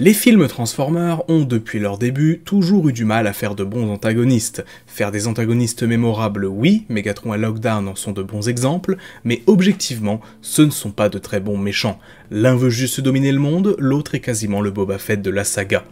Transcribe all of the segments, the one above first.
Les films Transformers ont, depuis leur début, toujours eu du mal à faire de bons antagonistes. Faire des antagonistes mémorables, oui, Megatron et Lockdown en sont de bons exemples, mais objectivement, ce ne sont pas de très bons méchants. L'un veut juste dominer le monde, l'autre est quasiment le Boba Fett de la saga.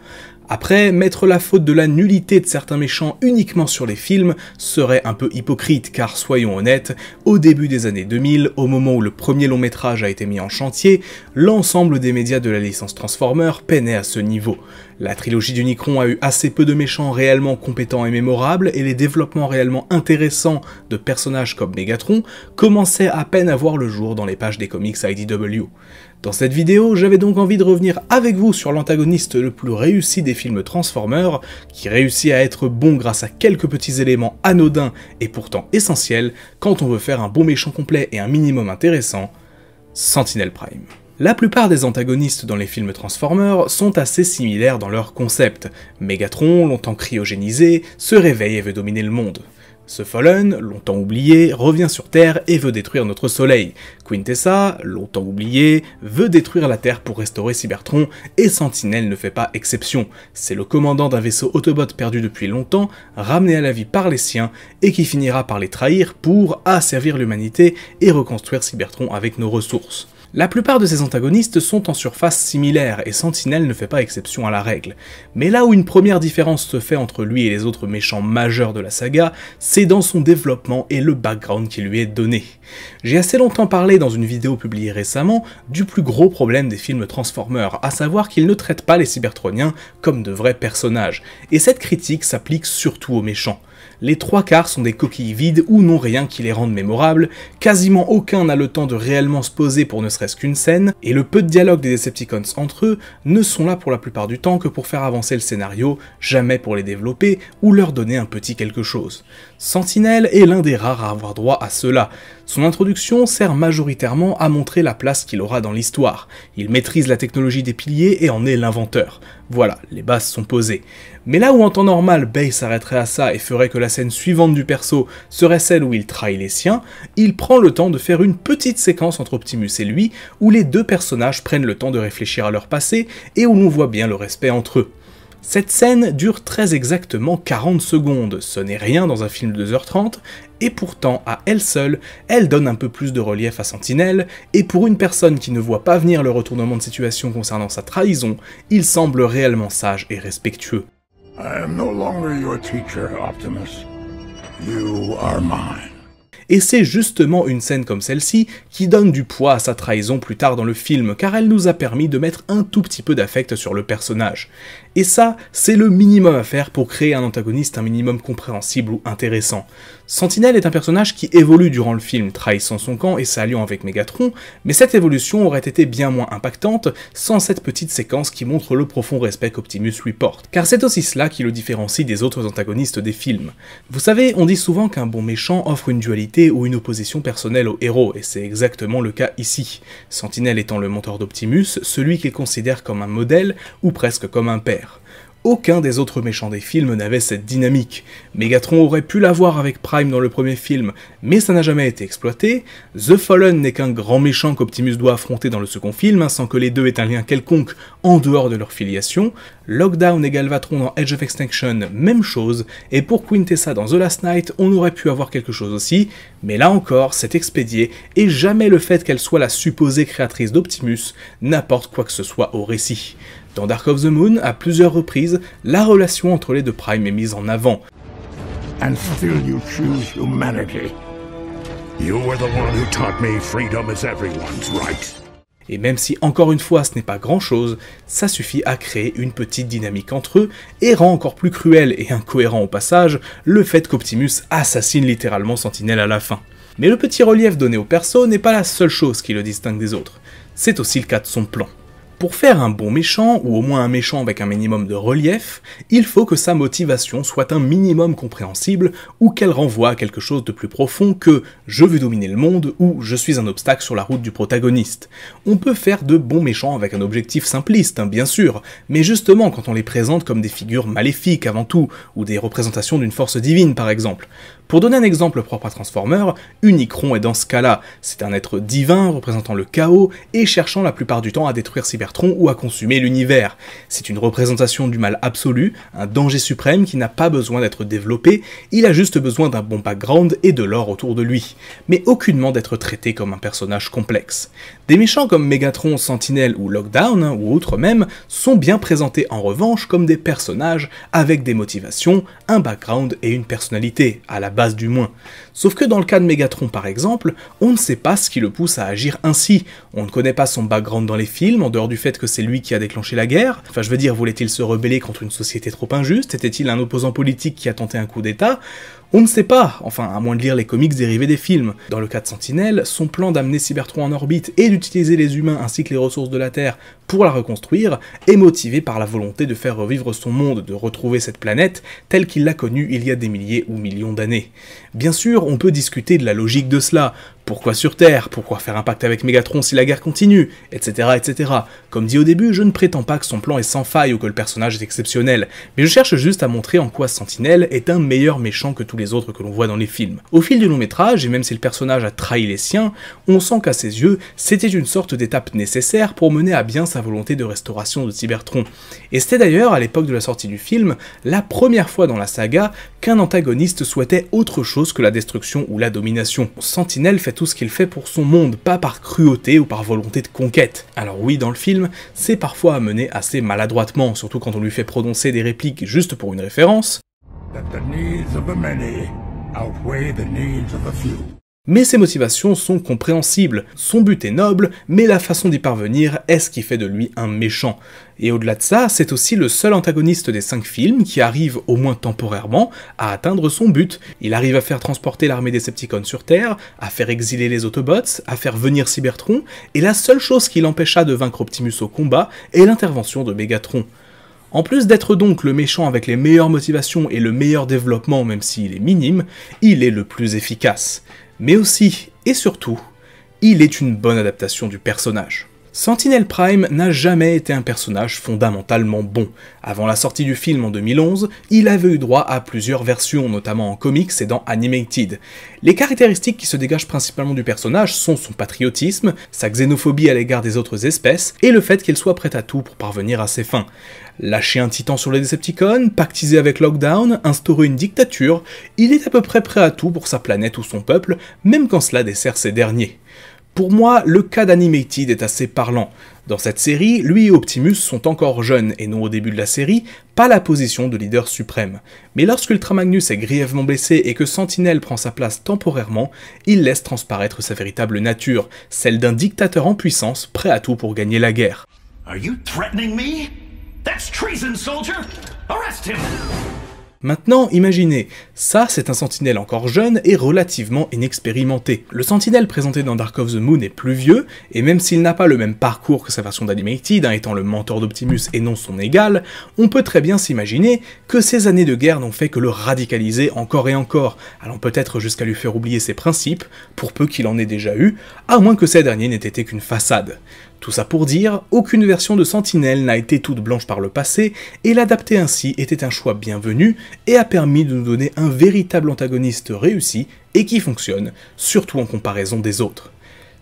Après, mettre la faute de la nullité de certains méchants uniquement sur les films serait un peu hypocrite, car soyons honnêtes, au début des années 2000, au moment où le premier long métrage a été mis en chantier, l'ensemble des médias de la licence Transformers peinait à ce niveau. La trilogie d'Unicron a eu assez peu de méchants réellement compétents et mémorables, et les développements réellement intéressants de personnages comme Megatron commençaient à peine à voir le jour dans les pages des comics IDW. Dans cette vidéo, j'avais donc envie de revenir avec vous sur l'antagoniste le plus réussi des films Transformers, qui réussit à être bon grâce à quelques petits éléments anodins et pourtant essentiels quand on veut faire un bon méchant complet et un minimum intéressant, Sentinel Prime. La plupart des antagonistes dans les films Transformers sont assez similaires dans leur concept. Megatron, longtemps cryogénisé, se réveille et veut dominer le monde. The Fallen, longtemps oublié, revient sur Terre et veut détruire notre soleil. Quintessa, longtemps oublié, veut détruire la Terre pour restaurer Cybertron, et Sentinel ne fait pas exception. C'est le commandant d'un vaisseau Autobot perdu depuis longtemps, ramené à la vie par les siens, et qui finira par les trahir pour asservir l'humanité et reconstruire Cybertron avec nos ressources. La plupart de ces antagonistes sont en surface similaire, et Sentinel ne fait pas exception à la règle. Mais là où une première différence se fait entre lui et les autres méchants majeurs de la saga, c'est dans son développement et le background qui lui est donné. J'ai assez longtemps parlé dans une vidéo publiée récemment du plus gros problème des films Transformers, à savoir qu'ils ne traitent pas les Cybertroniens comme de vrais personnages, et cette critique s'applique surtout aux méchants. Les trois quarts sont des coquilles vides ou n'ont rien qui les rende mémorables, quasiment aucun n'a le temps de réellement se poser pour ne serait-ce qu'une scène, et le peu de dialogue des Decepticons entre eux ne sont là pour la plupart du temps que pour faire avancer le scénario, jamais pour les développer ou leur donner un petit quelque chose. Sentinel est l'un des rares à avoir droit à cela. Son introduction sert majoritairement à montrer la place qu'il aura dans l'histoire. Il maîtrise la technologie des piliers et en est l'inventeur. Voilà, les bases sont posées. Mais là où en temps normal, Bay s'arrêterait à ça et ferait que la scène suivante du perso serait celle où il trahit les siens, il prend le temps de faire une petite séquence entre Optimus et lui, où les deux personnages prennent le temps de réfléchir à leur passé et où l'on voit bien le respect entre eux. Cette scène dure très exactement 40 secondes, ce n'est rien dans un film de 2h30, et pourtant, à elle seule, elle donne un peu plus de relief à Sentinel, et pour une personne qui ne voit pas venir le retournement de situation concernant sa trahison, il semble réellement sage et respectueux. I am no longer your teacher, Optimus. You are mine. Et c'est justement une scène comme celle-ci qui donne du poids à sa trahison plus tard dans le film, car elle nous a permis de mettre un tout petit peu d'affect sur le personnage. Et ça, c'est le minimum à faire pour créer un antagoniste un minimum compréhensible ou intéressant. Sentinel est un personnage qui évolue durant le film, trahissant son camp et s'alliant avec Megatron, mais cette évolution aurait été bien moins impactante sans cette petite séquence qui montre le profond respect qu'Optimus lui porte, car c'est aussi cela qui le différencie des autres antagonistes des films. Vous savez, on dit souvent qu'un bon méchant offre une dualité ou une opposition personnelle au héros, et c'est exactement le cas ici. Sentinel étant le mentor d'Optimus, celui qu'il considère comme un modèle, ou presque comme un père. Aucun des autres méchants des films n'avait cette dynamique. Megatron aurait pu l'avoir avec Prime dans le premier film, mais ça n'a jamais été exploité. The Fallen n'est qu'un grand méchant qu'Optimus doit affronter dans le second film, sans que les deux aient un lien quelconque en dehors de leur filiation. Lockdown et Galvatron dans Edge of Extinction, même chose, et pour Quintessa dans The Last Knight, on aurait pu avoir quelque chose aussi, mais là encore, c'est expédié, et jamais le fait qu'elle soit la supposée créatrice d'Optimus n'apporte quoi que ce soit au récit. Dans Dark of the Moon, à plusieurs reprises, la relation entre les deux Primes est mise en avant. And still you choose humanity. You were the one who taught me freedom is everyone's right. Et même si, encore une fois, ce n'est pas grand-chose, ça suffit à créer une petite dynamique entre eux, et rend encore plus cruel et incohérent au passage le fait qu'Optimus assassine littéralement Sentinel à la fin. Mais le petit relief donné au perso n'est pas la seule chose qui le distingue des autres, c'est aussi le cas de son plan. Pour faire un bon méchant, ou au moins un méchant avec un minimum de relief, il faut que sa motivation soit un minimum compréhensible, ou qu'elle renvoie à quelque chose de plus profond que « je veux dominer le monde » ou « je suis un obstacle sur la route du protagoniste ». On peut faire de bons méchants avec un objectif simpliste, bien sûr, mais justement quand on les présente comme des figures maléfiques avant tout, ou des représentations d'une force divine par exemple. Pour donner un exemple propre à Transformers, Unicron est dans ce cas-là. C'est un être divin représentant le chaos et cherchant la plupart du temps à détruire Cybertron ou à consumer l'univers. C'est une représentation du mal absolu, un danger suprême qui n'a pas besoin d'être développé, il a juste besoin d'un bon background et de lore autour de lui, mais aucunement d'être traité comme un personnage complexe. Des méchants comme Megatron, Sentinel ou Lockdown, ou autres même, sont bien présentés en revanche comme des personnages avec des motivations, un background et une personnalité, à la base du moins. Sauf que dans le cas de Megatron par exemple, on ne sait pas ce qui le pousse à agir ainsi. On ne connaît pas son background dans les films, en dehors du fait que c'est lui qui a déclenché la guerre. Enfin je veux dire, voulait-il se rebeller contre une société trop injuste? Était-il un opposant politique qui a tenté un coup d'état? On ne sait pas, enfin à moins de lire les comics dérivés des films. Dans le cas de Sentinel, son plan d'amener Cybertron en orbite et d'utiliser les humains ainsi que les ressources de la Terre pour la reconstruire est motivé par la volonté de faire revivre son monde, de retrouver cette planète telle qu'il l'a connue il y a des milliers ou millions d'années. Bien sûr, on peut discuter de la logique de cela. Pourquoi sur Terre? Pourquoi faire un pacte avec Megatron si la guerre continue? Etc. etc. Comme dit au début, je ne prétends pas que son plan est sans faille ou que le personnage est exceptionnel, mais je cherche juste à montrer en quoi Sentinel est un meilleur méchant que tous les autres que l'on voit dans les films. Au fil du long métrage, et même si le personnage a trahi les siens, on sent qu'à ses yeux, c'était une sorte d'étape nécessaire pour mener à bien sa volonté de restauration de Cybertron. Et c'était d'ailleurs, à l'époque de la sortie du film, la première fois dans la saga qu'un antagoniste souhaitait autre chose que la destruction ou la domination. Sentinel fait tout ce qu'il fait pour son monde, pas par cruauté ou par volonté de conquête. Alors oui, dans le film, c'est parfois amené assez maladroitement, surtout quand on lui fait prononcer des répliques juste pour une référence. That the needs of the many outweigh the needs of the few. Mais ses motivations sont compréhensibles, son but est noble, mais la façon d'y parvenir est ce qui fait de lui un méchant. Et au-delà de ça, c'est aussi le seul antagoniste des 5 films qui arrive, au moins temporairement, à atteindre son but. Il arrive à faire transporter l'armée Decepticons sur Terre, à faire exiler les Autobots, à faire venir Cybertron, et la seule chose qui l'empêcha de vaincre Optimus au combat est l'intervention de Megatron. En plus d'être donc le méchant avec les meilleures motivations et le meilleur développement, même s'il est minime, il est le plus efficace. Mais aussi, et surtout, il est une bonne adaptation du personnage. Sentinel Prime n'a jamais été un personnage fondamentalement bon. Avant la sortie du film en 2011, il avait eu droit à plusieurs versions, notamment en comics et dans Animated. Les caractéristiques qui se dégagent principalement du personnage sont son patriotisme, sa xénophobie à l'égard des autres espèces, et le fait qu'il soit prêt à tout pour parvenir à ses fins. Lâcher un titan sur les Decepticons, pactiser avec Lockdown, instaurer une dictature, il est à peu près prêt à tout pour sa planète ou son peuple, même quand cela dessert ces derniers. Pour moi, le cas d'Animated est assez parlant. Dans cette série, lui et Optimus sont encore jeunes, et non au début de la série, pas la position de leader suprême. Mais lorsqu'Ultra Magnus est grièvement blessé et que Sentinel prend sa place temporairement, il laisse transparaître sa véritable nature, celle d'un dictateur en puissance, prêt à tout pour gagner la guerre. Are you threatening me? That's treason, soldier! Arrest him! Maintenant, imaginez, ça c'est un Sentinelle encore jeune et relativement inexpérimenté. Le Sentinelle présenté dans Dark of the Moon est plus vieux, et même s'il n'a pas le même parcours que sa version d'Animated, étant le mentor d'Optimus et non son égal, on peut très bien s'imaginer que ces années de guerre n'ont fait que le radicaliser encore et encore, allant peut-être jusqu'à lui faire oublier ses principes, pour peu qu'il en ait déjà eu, à moins que ces derniers n'aient été qu'une façade. Tout ça pour dire, aucune version de Sentinelle n'a été toute blanche par le passé, et l'adapter ainsi était un choix bienvenu, et a permis de nous donner un véritable antagoniste réussi, et qui fonctionne, surtout en comparaison des autres.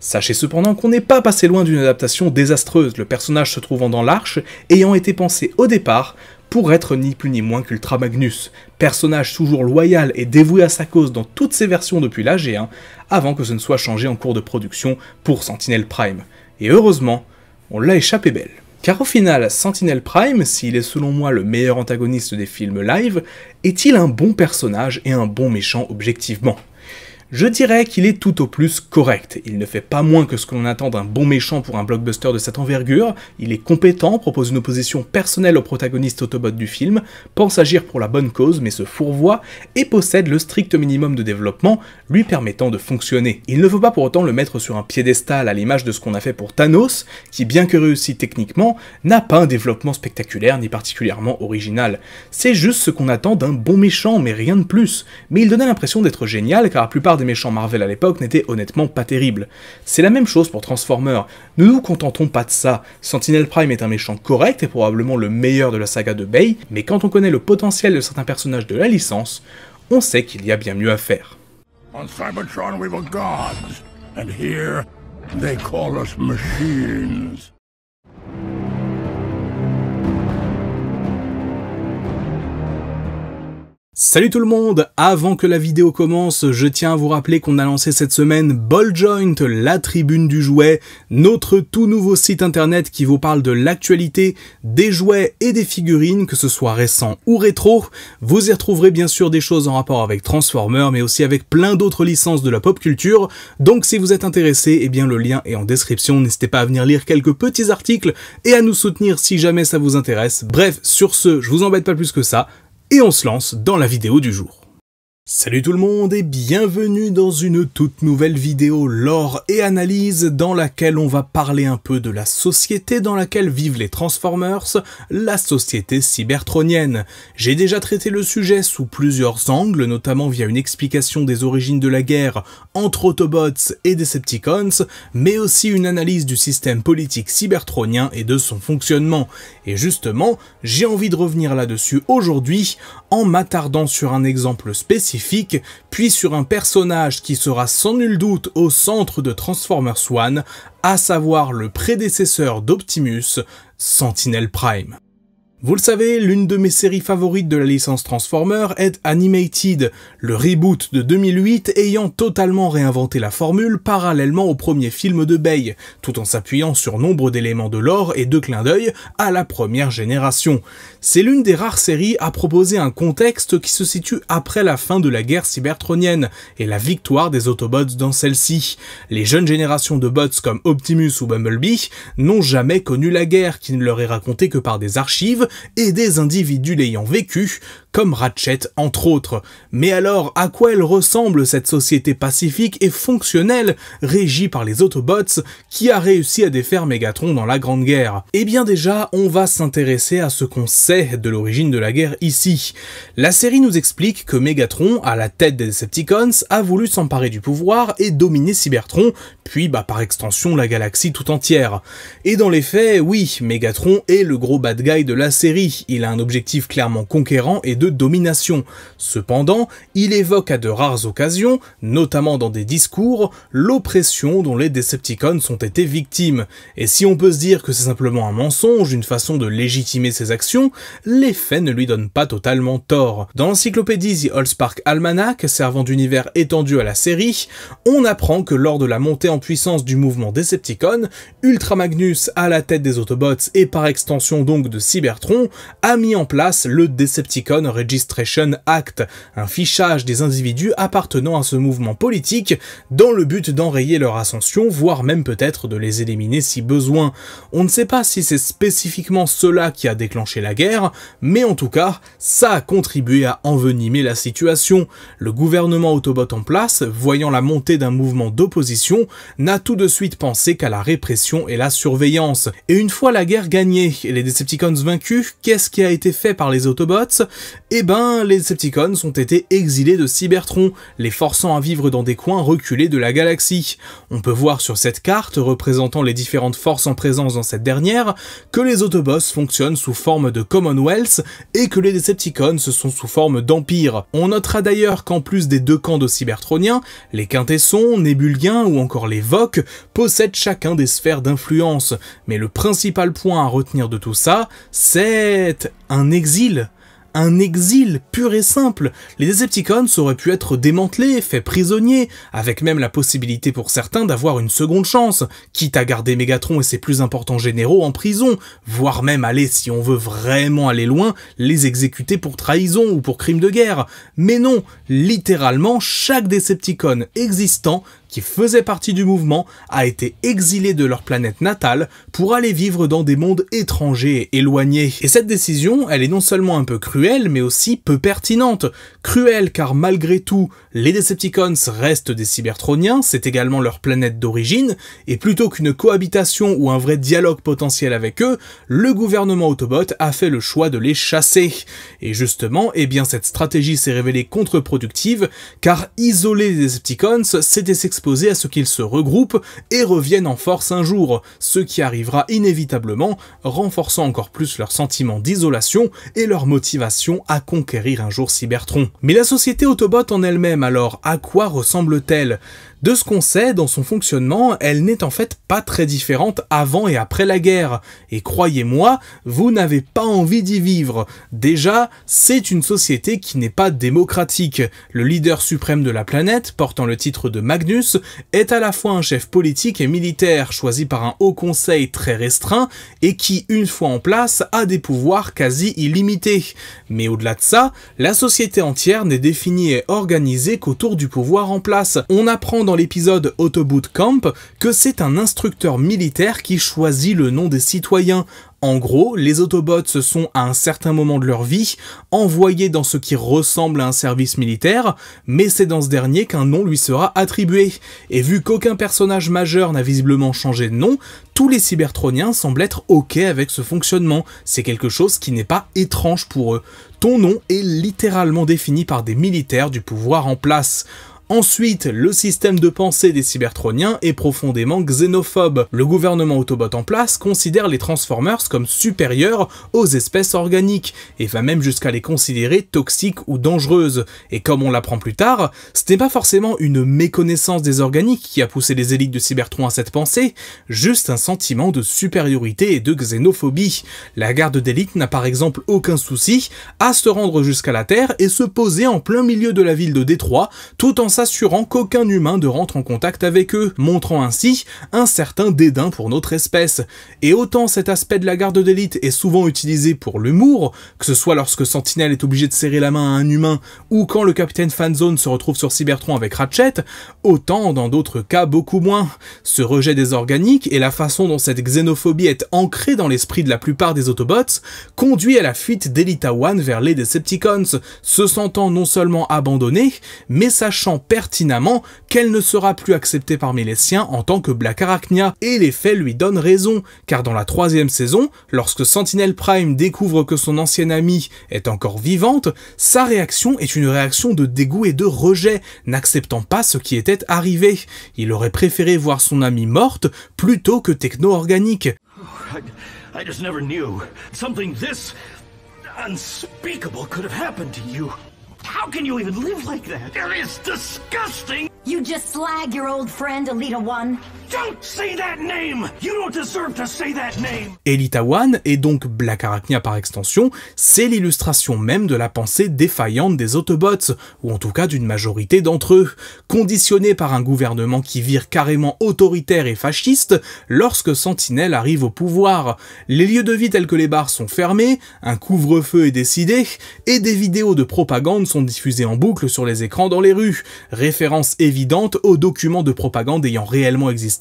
Sachez cependant qu'on n'est pas passé loin d'une adaptation désastreuse, le personnage se trouvant dans l'Arche, ayant été pensé au départ pour être ni plus ni moins qu'Ultra Magnus, personnage toujours loyal et dévoué à sa cause dans toutes ses versions depuis l'AG1, avant que ce ne soit changé en cours de production pour Sentinel Prime. Et heureusement, on l'a échappé belle. Car au final, Sentinel Prime, s'il est selon moi le meilleur antagoniste des films live, est-il un bon personnage et un bon méchant objectivement ? Je dirais qu'il est tout au plus correct, il ne fait pas moins que ce que l'on attend d'un bon méchant pour un blockbuster de cette envergure, il est compétent, propose une opposition personnelle au protagoniste Autobot du film, pense agir pour la bonne cause mais se fourvoie, et possède le strict minimum de développement lui permettant de fonctionner. Il ne faut pas pour autant le mettre sur un piédestal à l'image de ce qu'on a fait pour Thanos, qui bien que réussi techniquement, n'a pas un développement spectaculaire ni particulièrement original. C'est juste ce qu'on attend d'un bon méchant, mais rien de plus. Mais il donnait l'impression d'être génial car la plupart des méchants Marvel à l'époque n'étaient honnêtement pas terribles. C'est la même chose pour Transformers, nous nous contentons pas de ça. Sentinel Prime est un méchant correct et probablement le meilleur de la saga de Bay, mais quand on connaît le potentiel de certains personnages de la licence, on sait qu'il y a bien mieux à faire. On Cybertron we were gods, and here they call us machines. Salut tout le monde! Avant que la vidéo commence, je tiens à vous rappeler qu'on a lancé cette semaine Balljoint, la tribune du jouet, notre tout nouveau site internet qui vous parle de l'actualité, des jouets et des figurines, que ce soit récent ou rétro. Vous y retrouverez bien sûr des choses en rapport avec Transformers, mais aussi avec plein d'autres licences de la pop culture. Donc si vous êtes intéressé, eh bien le lien est en description, n'hésitez pas à venir lire quelques petits articles et à nous soutenir si jamais ça vous intéresse. Bref, sur ce, je vous embête pas plus que ça. Et on se lance dans la vidéo du jour. Salut tout le monde et bienvenue dans une toute nouvelle vidéo lore et analyse dans laquelle on va parler un peu de la société dans laquelle vivent les Transformers, la société cybertronienne. J'ai déjà traité le sujet sous plusieurs angles, notamment via une explication des origines de la guerre entre Autobots et Decepticons, mais aussi une analyse du système politique cybertronien et de son fonctionnement. Et justement, j'ai envie de revenir là-dessus aujourd'hui en m'attardant sur un exemple spécifique, puis sur un personnage qui sera sans nul doute au centre de Transformers One, à savoir le prédécesseur d'Optimus, Sentinel Prime. Vous le savez, l'une de mes séries favorites de la licence Transformers est Animated, le reboot de 2008 ayant totalement réinventé la formule parallèlement au premier film de Bay, tout en s'appuyant sur nombre d'éléments de lore et de clins d'œil à la première génération. C'est l'une des rares séries à proposer un contexte qui se situe après la fin de la guerre cybertronienne et la victoire des Autobots dans celle-ci. Les jeunes générations de bots comme Optimus ou Bumblebee n'ont jamais connu la guerre qui ne leur est racontée que par des archives et des individus l'ayant vécu, comme Ratchet entre autres. Mais alors, à quoi elle ressemble cette société pacifique et fonctionnelle, régie par les Autobots, qui a réussi à défaire Megatron dans la Grande Guerre? Eh bien déjà, on va s'intéresser à ce qu'on sait de l'origine de la guerre ici. La série nous explique que Megatron, à la tête des Decepticons, a voulu s'emparer du pouvoir et dominer Cybertron, puis par extension la galaxie tout entière. Et dans les faits, oui, Megatron est le gros bad guy de la série, il a un objectif clairement conquérant et de domination. Cependant, il évoque à de rares occasions, notamment dans des discours, l'oppression dont les Decepticons ont été victimes. Et si on peut se dire que c'est simplement un mensonge, une façon de légitimer ses actions, les faits ne lui donnent pas totalement tort. Dans l'encyclopédie The Allspark Almanac, servant d'univers étendu à la série, on apprend que lors de la montée en puissance du mouvement Decepticon, Ultra Magnus, à la tête des Autobots et par extension donc de Cybertron, a mis en place le Decepticon Registration Act, un fichage des individus appartenant à ce mouvement politique dans le but d'enrayer leur ascension, voire même peut-être de les éliminer si besoin. On ne sait pas si c'est spécifiquement cela qui a déclenché la guerre, mais en tout cas, ça a contribué à envenimer la situation. Le gouvernement Autobot en place, voyant la montée d'un mouvement d'opposition, n'a tout de suite pensé qu'à la répression et la surveillance. Et une fois la guerre gagnée et les Decepticons vaincus, qu'est-ce qui a été fait par les Autobots? Eh ben, les Decepticons ont été exilés de Cybertron, les forçant à vivre dans des coins reculés de la galaxie. On peut voir sur cette carte, représentant les différentes forces en présence dans cette dernière, que les Autobots fonctionnent sous forme de Commonwealth et que les Decepticons sont sous forme d'Empire. On notera d'ailleurs qu'en plus des deux camps de Cybertroniens, les Quintessons, Nébuliens ou encore les Vok possèdent chacun des sphères d'influence. Mais le principal point à retenir de tout ça, c'est un exil. Un exil pur et simple. Les Decepticons auraient pu être démantelés, faits prisonniers, avec même la possibilité pour certains d'avoir une seconde chance, quitte à garder Megatron et ses plus importants généraux en prison, voire même aller, si on veut vraiment aller loin, les exécuter pour trahison ou pour crime de guerre. Mais non, littéralement, chaque Decepticon existant qui faisait partie du mouvement a été exilé de leur planète natale pour aller vivre dans des mondes étrangers et éloignés. Et cette décision, elle est non seulement un peu cruelle, mais aussi peu pertinente. Cruelle car malgré tout, les Decepticons restent des Cybertroniens, c'est également leur planète d'origine, et plutôt qu'une cohabitation ou un vrai dialogue potentiel avec eux, le gouvernement Autobot a fait le choix de les chasser. Et justement, eh bien cette stratégie s'est révélée contre-productive, car isoler les Decepticons, c'était s'exposer prédisposés à ce qu'ils se regroupent et reviennent en force un jour, ce qui arrivera inévitablement, renforçant encore plus leur sentiment d'isolation et leur motivation à conquérir un jour Cybertron. Mais la société Autobot en elle-même alors, à quoi ressemble-t-elle ? De ce qu'on sait, dans son fonctionnement, elle n'est en fait pas très différente avant et après la guerre. Et croyez-moi, vous n'avez pas envie d'y vivre. Déjà, c'est une société qui n'est pas démocratique. Le leader suprême de la planète, portant le titre de Magnus, est à la fois un chef politique et militaire, choisi par un haut conseil très restreint, et qui, une fois en place, a des pouvoirs quasi illimités. Mais au-delà de ça, la société entière n'est définie et organisée qu'autour du pouvoir en place. On apprend dans l'épisode Autobot Camp que c'est un instructeur militaire qui choisit le nom des citoyens. En gros, les Autobots se sont, à un certain moment de leur vie, envoyés dans ce qui ressemble à un service militaire, mais c'est dans ce dernier qu'un nom lui sera attribué. Et vu qu'aucun personnage majeur n'a visiblement changé de nom, tous les Cybertroniens semblent être ok avec ce fonctionnement. C'est quelque chose qui n'est pas étrange pour eux. Ton nom est littéralement défini par des militaires du pouvoir en place. Ensuite, le système de pensée des Cybertroniens est profondément xénophobe. Le gouvernement Autobot en place considère les Transformers comme supérieurs aux espèces organiques, et va même jusqu'à les considérer toxiques ou dangereuses. Et comme on l'apprend plus tard, ce n'est pas forcément une méconnaissance des organiques qui a poussé les élites de Cybertron à cette pensée, juste un sentiment de supériorité et de xénophobie. La garde d'élite n'a par exemple aucun souci à se rendre jusqu'à la Terre et se poser en plein milieu de la ville de Détroit, tout en s'assurant qu'aucun humain ne rentre en contact avec eux, montrant ainsi un certain dédain pour notre espèce. Et autant cet aspect de la garde d'élite est souvent utilisé pour l'humour, que ce soit lorsque Sentinel est obligé de serrer la main à un humain, ou quand le capitaine Fanzone se retrouve sur Cybertron avec Ratchet, autant dans d'autres cas beaucoup moins. Ce rejet des organiques et la façon dont cette xénophobie est ancrée dans l'esprit de la plupart des Autobots conduit à la fuite d'Elita One vers les Decepticons, se sentant non seulement abandonnée, mais sachant pertinemment qu'elle ne sera plus acceptée parmi les siens en tant que Black Arachnia, et les faits lui donnent raison, car dans la 3e saison, lorsque Sentinel Prime découvre que son ancienne amie est encore vivante, sa réaction est une réaction de dégoût et de rejet, n'acceptant pas ce qui était arrivé. Il aurait préféré voir son amie morte plutôt que techno-organique. I just never knew something this unspeakable could have happened to you. How can you even live like that? It is disgusting! You just slag your old friend, Elita One. Don't say that name! You don't deserve to say that name! Elita One, et donc Black Arachnia par extension, c'est l'illustration même de la pensée défaillante des Autobots, ou en tout cas d'une majorité d'entre eux, conditionnés par un gouvernement qui vire carrément autoritaire et fasciste lorsque Sentinel arrive au pouvoir. Les lieux de vie tels que les bars sont fermés, un couvre-feu est décidé, et des vidéos de propagande sont diffusées en boucle sur les écrans dans les rues, référence évidente aux documents de propagande ayant réellement existé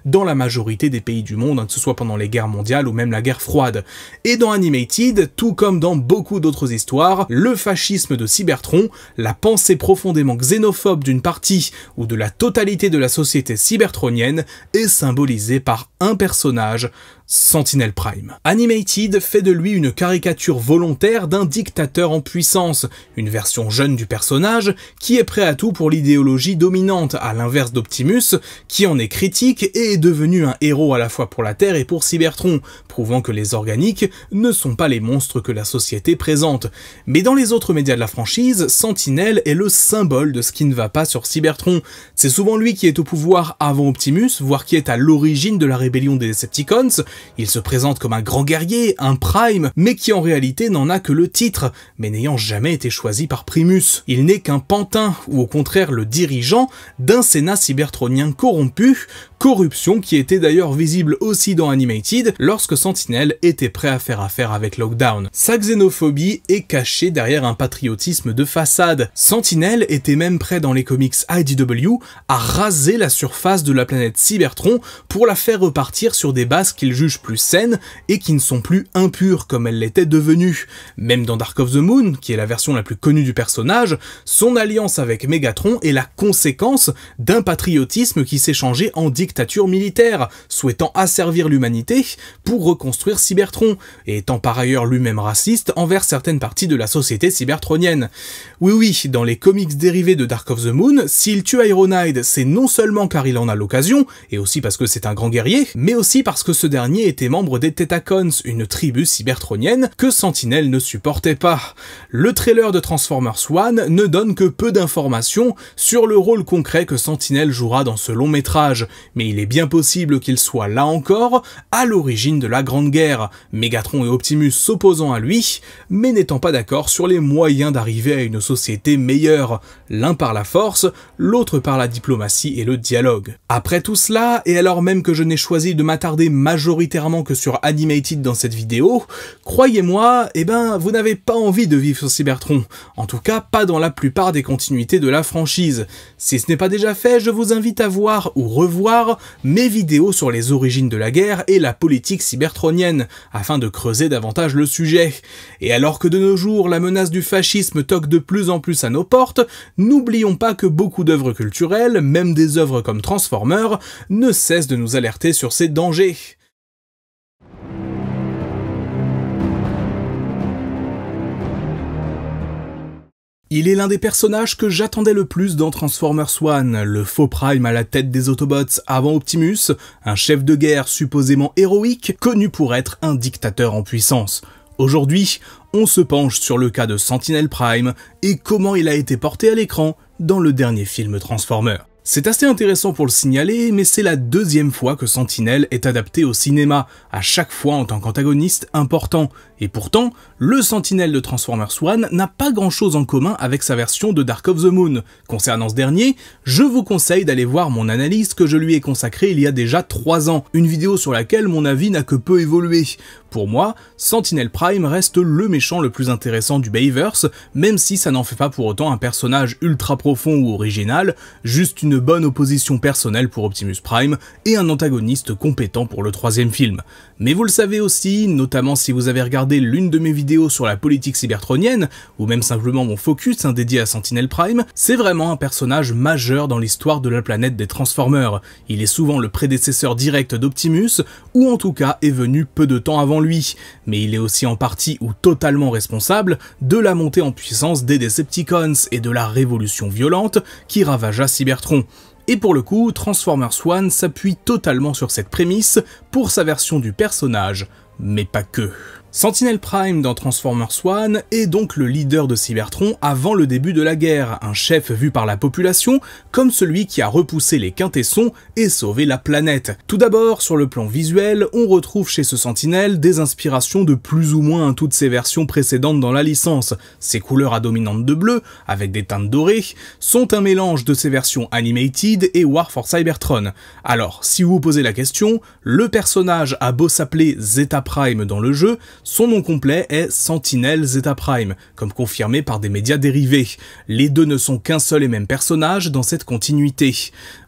dans la majorité des pays du monde, que ce soit pendant les guerres mondiales ou même la guerre froide. Et dans Animated, tout comme dans beaucoup d'autres histoires, le fascisme de Cybertron, la pensée profondément xénophobe d'une partie ou de la totalité de la société cybertronienne est symbolisée par un personnage, Sentinel Prime. Animated fait de lui une caricature volontaire d'un dictateur en puissance, une version jeune du personnage qui est prêt à tout pour l'idéologie dominante, à l'inverse d'Optimus, qui en est critique et est devenu un héros à la fois pour la Terre et pour Cybertron, prouvant que les organiques ne sont pas les monstres que la société présente. Mais dans les autres médias de la franchise, Sentinel est le symbole de ce qui ne va pas sur Cybertron. C'est souvent lui qui est au pouvoir avant Optimus, voire qui est à l'origine de la rébellion des Decepticons. Il se présente comme un grand guerrier, un Prime, mais qui en réalité n'en a que le titre, mais n'ayant jamais été choisi par Primus. Il n'est qu'un pantin, ou au contraire le dirigeant, d'un Sénat cybertronien corrompu, corruption qui était d'ailleurs visible aussi dans Animated lorsque Sentinel était prêt à faire affaire avec Lockdown. Sa xénophobie est cachée derrière un patriotisme de façade. Sentinel était même prêt dans les comics IDW à raser la surface de la planète Cybertron pour la faire repartir sur des bases qu'il juge jugent plus saines et qui ne sont plus impures comme elles l'étaient devenues. Même dans Dark of the Moon, qui est la version la plus connue du personnage, son alliance avec Megatron est la conséquence d'un patriotisme qui s'est changé en dictature militaire, souhaitant asservir l'humanité pour reconstruire Cybertron, et étant par ailleurs lui-même raciste envers certaines parties de la société cybertronienne. Oui, dans les comics dérivés de Dark of the Moon, s'il tue Ironhide, c'est non seulement car il en a l'occasion, et aussi parce que c'est un grand guerrier, mais aussi parce que ce dernier était membre des Tetacons, une tribu cybertronienne que Sentinel ne supportait pas. Le trailer de Transformers One ne donne que peu d'informations sur le rôle concret que Sentinel jouera dans ce long métrage, mais il est bien possible qu'il soit là encore à l'origine de la Grande Guerre, Megatron et Optimus s'opposant à lui, mais n'étant pas d'accord sur les moyens d'arriver à une société meilleure, l'un par la force, l'autre par la diplomatie et le dialogue. Après tout cela, et alors même que je n'ai choisi de m'attarder majoritairement que sur Animated dans cette vidéo, croyez-moi, vous n'avez pas envie de vivre sur Cybertron, en tout cas pas dans la plupart des continuités de la franchise. Si ce n'est pas déjà fait, je vous invite à voir ou revoir mes vidéos sur les origines de la guerre et la politique cybertronienne, afin de creuser davantage le sujet. Et alors que de nos jours, la menace du fascisme toque de plus en plus à nos portes, n'oublions pas que beaucoup d'œuvres culturelles, même des œuvres comme Transformers, ne cessent de nous alerter sur ces dangers. Il est l'un des personnages que j'attendais le plus dans Transformers One, le faux Prime à la tête des Autobots avant Optimus, un chef de guerre supposément héroïque, connu pour être un dictateur en puissance. Aujourd'hui, on se penche sur le cas de Sentinel Prime et comment il a été porté à l'écran dans le dernier film Transformers. C'est assez intéressant pour le signaler, mais c'est la deuxième fois que Sentinel est adapté au cinéma, à chaque fois en tant qu'antagoniste important, et pourtant, le Sentinel de Transformers One n'a pas grand chose en commun avec sa version de Dark of the Moon. Concernant ce dernier, je vous conseille d'aller voir mon analyse que je lui ai consacrée il y a déjà 3 ans, une vidéo sur laquelle mon avis n'a que peu évolué. Pour moi, Sentinel Prime reste le méchant le plus intéressant du Bayverse, même si ça n'en fait pas pour autant un personnage ultra profond ou original, juste une bonne opposition personnelle pour Optimus Prime et un antagoniste compétent pour le 3e film. Mais vous le savez aussi, notamment si vous avez regardé l'une de mes vidéos sur la politique cybertronienne, ou même simplement mon focus dédié à Sentinel Prime, c'est vraiment un personnage majeur dans l'histoire de la planète des Transformers. Il est souvent le prédécesseur direct d'Optimus, ou en tout cas est venu peu de temps avant lui, mais il est aussi en partie ou totalement responsable de la montée en puissance des Decepticons et de la révolution violente qui ravagea Cybertron. Et pour le coup, Transformers One s'appuie totalement sur cette prémisse pour sa version du personnage, mais pas que. Sentinel Prime dans Transformers One est donc le leader de Cybertron avant le début de la guerre, un chef vu par la population comme celui qui a repoussé les quintessons et sauvé la planète. Tout d'abord, sur le plan visuel, on retrouve chez ce Sentinel des inspirations de plus ou moins toutes ses versions précédentes dans la licence. Ses couleurs à dominante de bleu, avec des teintes dorées, sont un mélange de ses versions Animated et War for Cybertron. Alors, si vous vous posez la question, le personnage a beau s'appeler Zeta Prime dans le jeu, son nom complet est Sentinel Zeta Prime, comme confirmé par des médias dérivés. Les deux ne sont qu'un seul et même personnage dans cette continuité.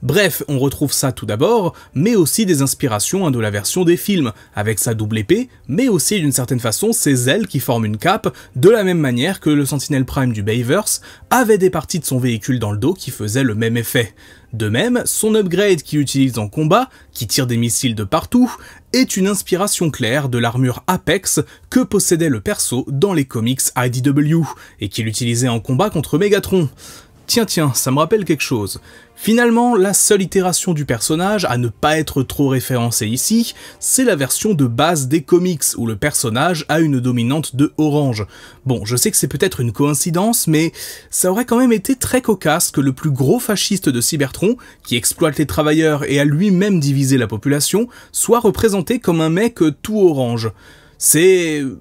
Bref, on retrouve ça tout d'abord, mais aussi des inspirations de la version des films, avec sa double épée, mais aussi d'une certaine façon ses ailes qui forment une cape, de la même manière que le Sentinel Prime du Bayverse avait des parties de son véhicule dans le dos qui faisaient le même effet. De même, son upgrade qu'il utilise en combat, qui tire des missiles de partout, est une inspiration claire de l'armure Apex que possédait le perso dans les comics IDW, et qu'il utilisait en combat contre Megatron. Tiens, ça me rappelle quelque chose. Finalement, la seule itération du personnage à ne pas être trop référencée ici, c'est la version de base des comics, où le personnage a une dominante de orange. Bon, je sais que c'est peut-être une coïncidence, mais ça aurait quand même été très cocasse que le plus gros fasciste de Cybertron, qui exploite les travailleurs et a lui-même divisé la population, soit représenté comme un mec tout orange.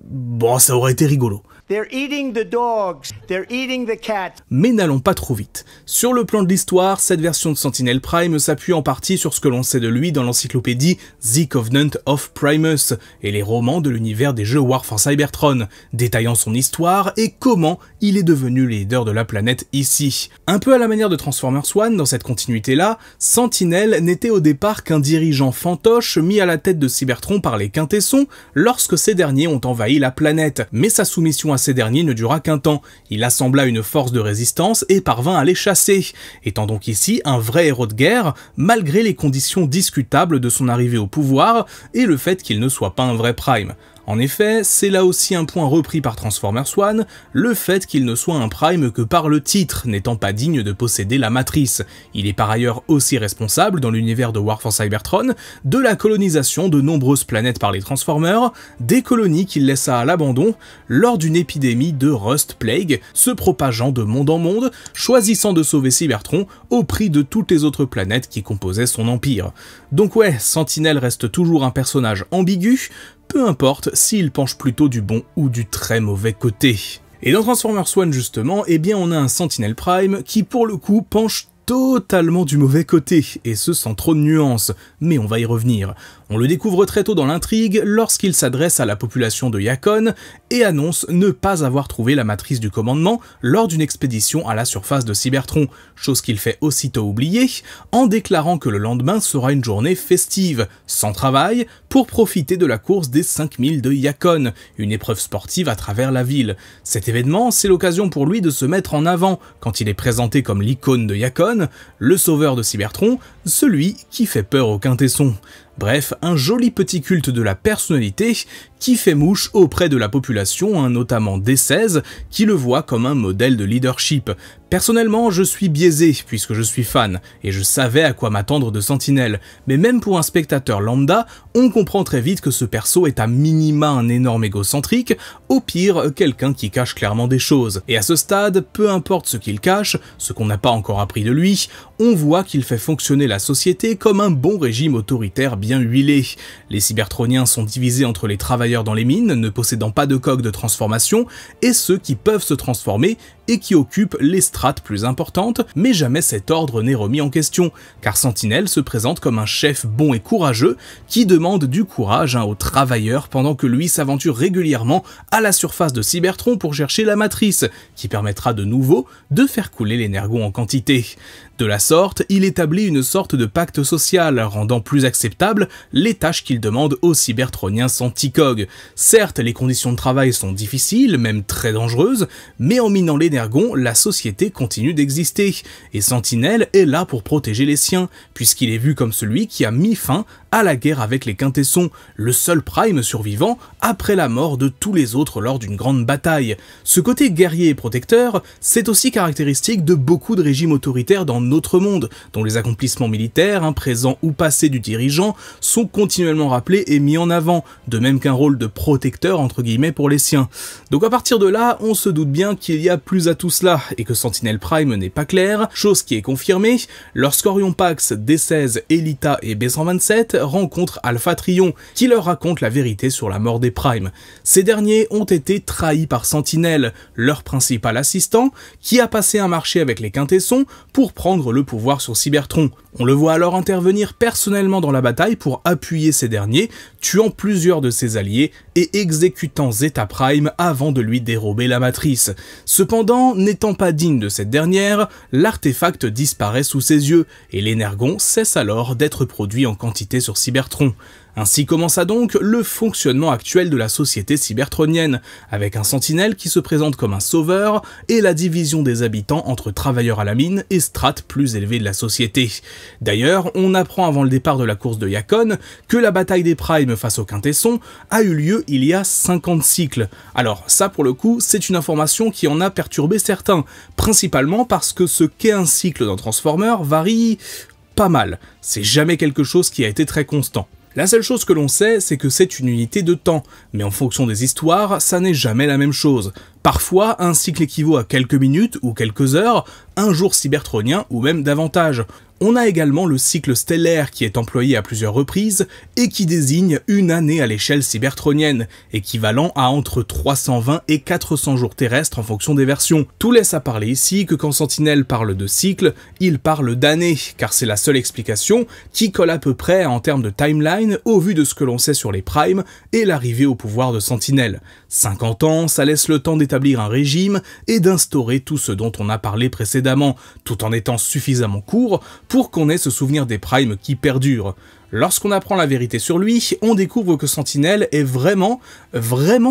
Bon, ça aurait été rigolo. They're eating the dogs. They're eating the cats. Mais n'allons pas trop vite. Sur le plan de l'histoire, cette version de Sentinel Prime s'appuie en partie sur ce que l'on sait de lui dans l'encyclopédie The Covenant of Primus et les romans de l'univers des jeux War for Cybertron, détaillant son histoire et comment il est devenu le leader de la planète ici. Un peu à la manière de Transformers One, dans cette continuité-là, Sentinel n'était au départ qu'un dirigeant fantoche mis à la tête de Cybertron par les Quintessons lorsque ces derniers ont envahi la planète, mais sa soumission à ces derniers ne dura qu'un temps. Il assembla une force de résistance et parvint à les chasser, étant donc ici un vrai héros de guerre, malgré les conditions discutables de son arrivée au pouvoir et le fait qu'il ne soit pas un vrai Prime. En effet, c'est là aussi un point repris par Transformers One, le fait qu'il ne soit un Prime que par le titre, n'étant pas digne de posséder la matrice. Il est par ailleurs aussi responsable, dans l'univers de War for Cybertron, de la colonisation de nombreuses planètes par les Transformers, des colonies qu'il laissa à l'abandon lors d'une épidémie de Rust Plague, se propageant de monde en monde, choisissant de sauver Cybertron au prix de toutes les autres planètes qui composaient son empire. Donc ouais, Sentinel reste toujours un personnage ambigu, peu importe s'il penche plutôt du bon ou du très mauvais côté. Et dans Transformers One justement, eh bien on a un Sentinel Prime qui pour le coup penche totalement du mauvais côté, et ce sans trop de nuances, mais on va y revenir. On le découvre très tôt dans l'intrigue lorsqu'il s'adresse à la population de Yakon et annonce ne pas avoir trouvé la matrice du commandement lors d'une expédition à la surface de Cybertron, chose qu'il fait aussitôt oublier en déclarant que le lendemain sera une journée festive, sans travail, pour profiter de la course des 5000 de Yakon, une épreuve sportive à travers la ville. Cet événement, c'est l'occasion pour lui de se mettre en avant quand il est présenté comme l'icône de Yakon, le sauveur de Cybertron, celui qui fait peur aux Quintessons. Bref, un joli petit culte de la personnalité qui fait mouche auprès de la population, notamment D16, qui le voit comme un modèle de leadership. Personnellement, je suis biaisé puisque je suis fan, et je savais à quoi m'attendre de Sentinel, mais même pour un spectateur lambda, on comprend très vite que ce perso est à minima un énorme égocentrique, au pire quelqu'un qui cache clairement des choses. Et à ce stade, peu importe ce qu'il cache, ce qu'on n'a pas encore appris de lui, on voit qu'il fait fonctionner la société comme un bon régime autoritaire bien huilé. Les Cybertroniens sont divisés entre les travailleurs dans les mines, ne possédant pas de coque de transformation, et ceux qui peuvent se transformer et qui occupent les strates plus importantes, mais jamais cet ordre n'est remis en question, car Sentinel se présente comme un chef bon et courageux qui demande du courage aux travailleurs pendant que lui s'aventure régulièrement à la surface de Cybertron pour chercher la matrice, qui permettra de nouveau de faire couler l'énergon en quantité. De la sorte, il établit une sorte de pacte social, rendant plus acceptable les tâches qu'il demande aux Cybertroniens sans T-Cog. Certes, les conditions de travail sont difficiles, même très dangereuses, mais en minant l'énergon, la société continue d'exister, et Sentinel est là pour protéger les siens, puisqu'il est vu comme celui qui a mis fin à la guerre avec les Quintessons, le seul Prime survivant après la mort de tous les autres lors d'une grande bataille. Ce côté guerrier et protecteur, c'est aussi caractéristique de beaucoup de régimes autoritaires dans notre monde, dont les accomplissements militaires, présents ou passés du dirigeant, sont continuellement rappelés et mis en avant, de même qu'un rôle de protecteur entre guillemets pour les siens. Donc à partir de là, on se doute bien qu'il y a plus à tout cela, et que Sentinel Prime n'est pas clair, chose qui est confirmée lorsqu'Orion Pax, D16, Elita et B127 rencontrent Alpha Trion, qui leur raconte la vérité sur la mort des Primes. Ces derniers ont été trahis par Sentinel, leur principal assistant, qui a passé un marché avec les Quintessons pour prendre le pouvoir sur Cybertron. On le voit alors intervenir personnellement dans la bataille pour appuyer ces derniers, tuant plusieurs de ses alliés et exécutant Zeta Prime avant de lui dérober la matrice. Cependant, n'étant pas digne de cette dernière, l'artefact disparaît sous ses yeux, et l'énergon cesse alors d'être produit en quantité sur Cybertron. Ainsi commença donc le fonctionnement actuel de la société cybertronienne, avec un Sentinel qui se présente comme un sauveur et la division des habitants entre travailleurs à la mine et strates plus élevées de la société. D'ailleurs, on apprend avant le départ de la course de Yakon que la bataille des Primes face aux Quintessons a eu lieu il y a 50 cycles. Alors ça pour le coup, c'est une information qui en a perturbé certains, principalement parce que ce qu'est un cycle dans Transformers varie pas mal, c'est jamais quelque chose qui a été très constant. La seule chose que l'on sait, c'est que c'est une unité de temps, mais en fonction des histoires, ça n'est jamais la même chose. Parfois, un cycle équivaut à quelques minutes ou quelques heures, un jour cybertronien ou même davantage. On a également le cycle stellaire qui est employé à plusieurs reprises et qui désigne une année à l'échelle cybertronienne, équivalent à entre 320 et 400 jours terrestres en fonction des versions. Tout laisse à parler ici que quand Sentinelle parle de cycle, il parle d'années, car c'est la seule explication qui colle à peu près en termes de timeline au vu de ce que l'on sait sur les Primes et l'arrivée au pouvoir de Sentinelle. 50 ans, ça laisse le temps d'établir un régime et d'instaurer tout ce dont on a parlé précédemment, tout en étant suffisamment court pour qu'on ait ce souvenir des Primes qui perdure. Lorsqu'on apprend la vérité sur lui, on découvre que Sentinelle est vraiment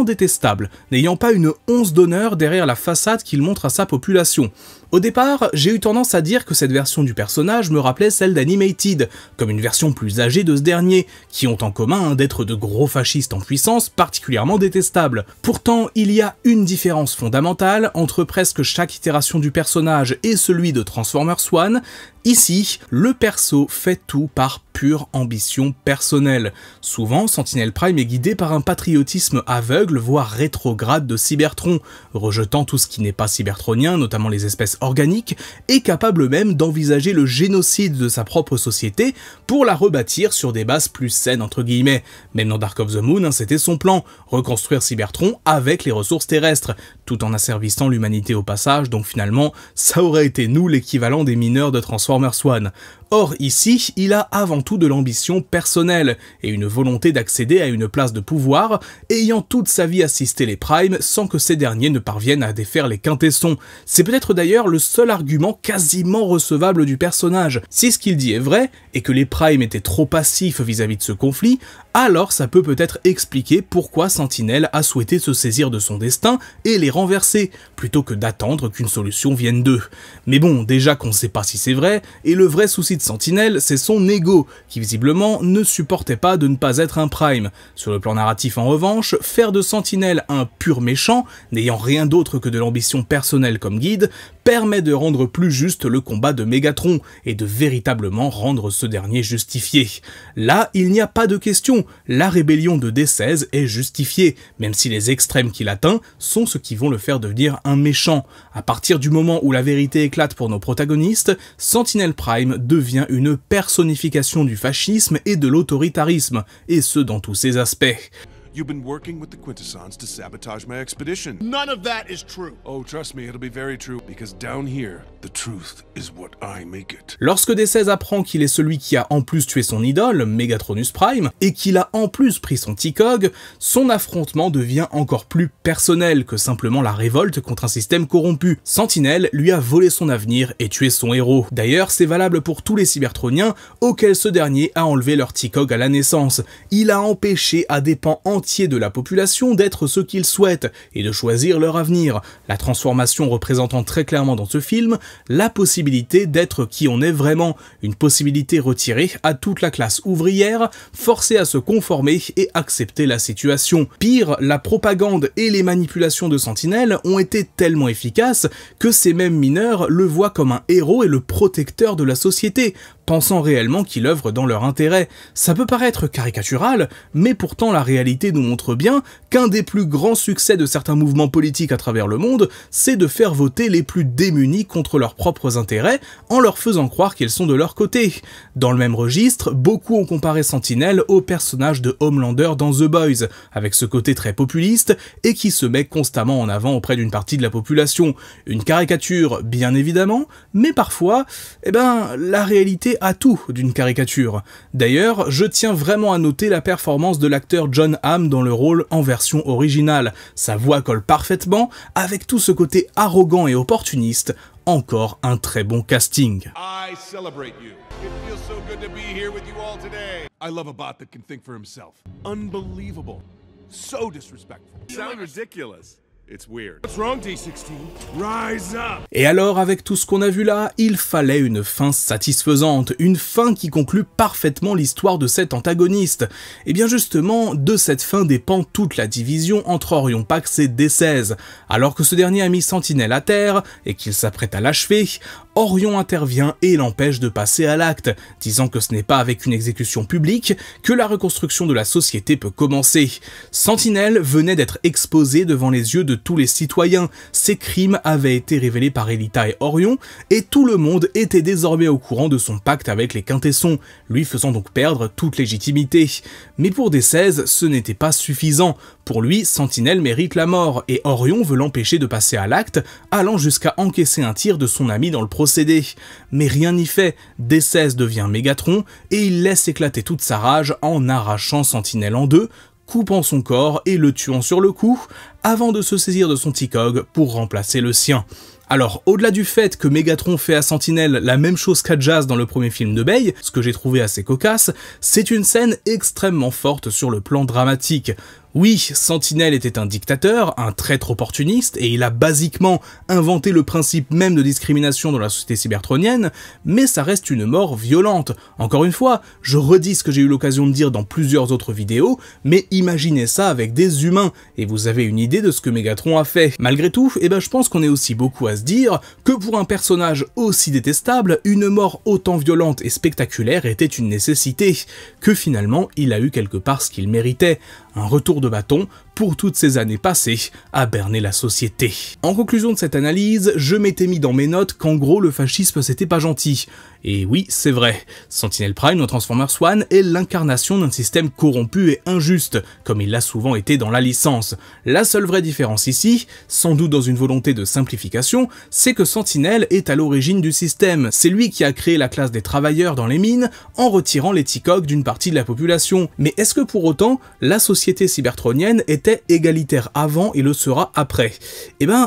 détestable, n'ayant pas une once d'honneur derrière la façade qu'il montre à sa population. Au départ, j'ai eu tendance à dire que cette version du personnage me rappelait celle d'Animated, comme une version plus âgée de ce dernier, qui ont en commun d'être de gros fascistes en puissance particulièrement détestables. Pourtant, il y a une différence fondamentale entre presque chaque itération du personnage et celui de Transformers One. Ici, le perso fait tout par pure ambition personnelle. Souvent, Sentinelle Prime est guidé par un patriotisme aveugle, voire rétrograde de Cybertron, rejetant tout ce qui n'est pas cybertronien, notamment les espèces organiques, et capable même d'envisager le génocide de sa propre société pour la rebâtir sur des bases plus saines entre guillemets. Même dans Dark of the Moon, c'était son plan, reconstruire Cybertron avec les ressources terrestres, tout en asservissant l'humanité au passage, donc finalement, ça aurait été nous l'équivalent des mineurs de Transformers One. Or ici, il a avant tout de l'ambition personnelle et une volonté d'accéder à une place de pouvoir, ayant toute sa vie assisté les Primes sans que ces derniers ne parviennent à défaire les quintessons. C'est peut-être d'ailleurs le seul argument quasiment recevable du personnage. Si ce qu'il dit est vrai, et que les Primes étaient trop passifs vis-à-vis de ce conflit, alors ça peut peut-être expliquer pourquoi Sentinelle a souhaité se saisir de son destin et les renverser, plutôt que d'attendre qu'une solution vienne d'eux. Mais bon, déjà qu'on sait pas si c'est vrai, et le vrai souci de Sentinelle, c'est son ego, qui visiblement ne supportait pas de ne pas être un Prime. Sur le plan narratif en revanche, faire de Sentinelle un pur méchant, n'ayant rien d'autre que de l'ambition personnelle comme guide, permet de rendre plus juste le combat de Megatron, et de véritablement rendre ce dernier justifié. Là, il n'y a pas de question, la rébellion de D16 est justifiée, même si les extrêmes qu'il atteint sont ce qui vont le faire devenir un méchant. À partir du moment où la vérité éclate pour nos protagonistes, Sentinelle Prime devient une personnification du fascisme et de l'autoritarisme, et ce dans tous ses aspects. You've been working with the Quintessons to sabotage my expedition. None of that is true. Oh, trust me, it'll be very true, because down here, the truth is what I make it. Lorsque D16 apprend qu'il est celui qui a en plus tué son idole, Megatronus Prime, et qu'il a en plus pris son T-Cog, son affrontement devient encore plus personnel que simplement la révolte contre un système corrompu. Sentinelle lui a volé son avenir et tué son héros. D'ailleurs, c'est valable pour tous les cybertroniens auxquels ce dernier a enlevé leur T-Cog à la naissance. Il a empêché à des pans entiers de la population d'être ce qu'ils souhaitent et de choisir leur avenir, la transformation représentant très clairement dans ce film la possibilité d'être qui on est vraiment, une possibilité retirée à toute la classe ouvrière, forcée à se conformer et accepter la situation. Pire, la propagande et les manipulations de Sentinelle ont été tellement efficaces que ces mêmes mineurs le voient comme un héros et le protecteur de la société, pensant réellement qu'il œuvre dans leur intérêt. Ça peut paraître caricatural, mais pourtant la réalité nous montre bien qu'un des plus grands succès de certains mouvements politiques à travers le monde, c'est de faire voter les plus démunis contre leurs propres intérêts en leur faisant croire qu'ils sont de leur côté. Dans le même registre, beaucoup ont comparé Sentinelle au personnage de Homelander dans The Boys, avec ce côté très populiste et qui se met constamment en avant auprès d'une partie de la population. Une caricature, bien évidemment, mais parfois, la réalité a tout d'une caricature. D'ailleurs, je tiens vraiment à noter la performance de l'acteur John Hamm dans le rôle en version originale. Sa voix colle parfaitement, avec tout ce côté arrogant et opportuniste. Encore un très bon casting. I celebrate you. It feels so good to be here with you all today. I love a bot that can think for himself. Unbelievable. So disrespectful. Sound ridiculous. It's weird. What's wrong, D16? Rise up! Et alors, avec tout ce qu'on a vu là, il fallait une fin satisfaisante, une fin qui conclut parfaitement l'histoire de cet antagoniste. Et bien justement, de cette fin dépend toute la division entre Orion Pax et D16. Alors que ce dernier a mis Sentinelle à terre, et qu'il s'apprête à l'achever, Orion intervient et l'empêche de passer à l'acte, disant que ce n'est pas avec une exécution publique que la reconstruction de la société peut commencer. Sentinelle venait d'être exposé devant les yeux de tous les citoyens, ses crimes avaient été révélés par Elita et Orion, et tout le monde était désormais au courant de son pacte avec les Quintessons, lui faisant donc perdre toute légitimité. Mais pour D16, ce n'était pas suffisant. Pour lui, Sentinelle mérite la mort, et Orion veut l'empêcher de passer à l'acte, allant jusqu'à encaisser un tir de son ami dans le procédé. Mais rien n'y fait, D16 devient Mégatron, et il laisse éclater toute sa rage en arrachant Sentinelle en deux, coupant son corps et le tuant sur le coup, avant de se saisir de son T-Cog pour remplacer le sien. Alors, au-delà du fait que Mégatron fait à Sentinelle la même chose qu'à Jazz dans le premier film de Bay, ce que j'ai trouvé assez cocasse, c'est une scène extrêmement forte sur le plan dramatique. Oui, Sentinelle était un dictateur, un traître opportuniste, et il a basiquement inventé le principe même de discrimination dans la société cybertronienne, mais ça reste une mort violente. Encore une fois, je redis ce que j'ai eu l'occasion de dire dans plusieurs autres vidéos, mais imaginez ça avec des humains, et vous avez une idée de ce que Mégatron a fait. Malgré tout, je pense qu'on est aussi beaucoup à se dire que pour un personnage aussi détestable, une mort autant violente et spectaculaire était une nécessité, que finalement il a eu quelque part ce qu'il méritait. Un retour de bâton pour toutes ces années passées à berner la société. En conclusion de cette analyse, je m'étais mis dans mes notes qu'en gros le fascisme c'était pas gentil. Et oui, c'est vrai, Sentinel Prime dans Transformers One est l'incarnation d'un système corrompu et injuste, comme il l'a souvent été dans la licence. La seule vraie différence ici, sans doute dans une volonté de simplification, c'est que Sentinel est à l'origine du système. C'est lui qui a créé la classe des travailleurs dans les mines en retirant les T-Cog d'une partie de la population. Mais est-ce que pour autant, la société cybertronienne était égalitaire avant et le sera après?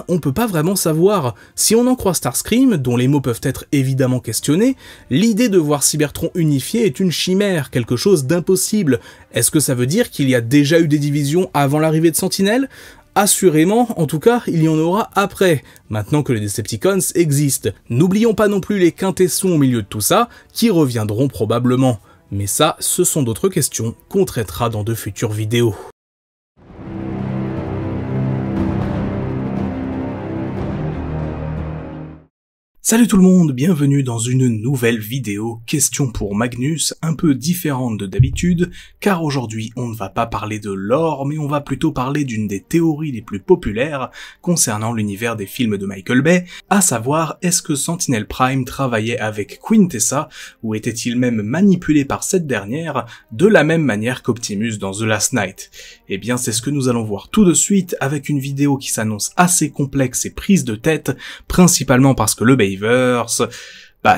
On peut pas vraiment savoir. Si on en croit Starscream, dont les mots peuvent être évidemment questionnés, l'idée de voir Cybertron unifié est une chimère, quelque chose d'impossible. Est-ce que ça veut dire qu'il y a déjà eu des divisions avant l'arrivée de Sentinelle? Assurément, en tout cas, il y en aura après, maintenant que les Decepticons existent. N'oublions pas non plus les Quintessons au milieu de tout ça, qui reviendront probablement. Mais ça, ce sont d'autres questions qu'on traitera dans de futures vidéos. Salut tout le monde, bienvenue dans une nouvelle vidéo, question pour Magnus, un peu différente de d'habitude, car aujourd'hui on ne va pas parler de lore, mais on va plutôt parler d'une des théories les plus populaires concernant l'univers des films de Michael Bay, à savoir est-ce que Sentinel Prime travaillait avec Quintessa, ou était-il même manipulé par cette dernière, de la même manière qu'Optimus dans The Last Knight? Eh bien c'est ce que nous allons voir tout de suite avec une vidéo qui s'annonce assez complexe et prise de tête, principalement parce que le Bayverse,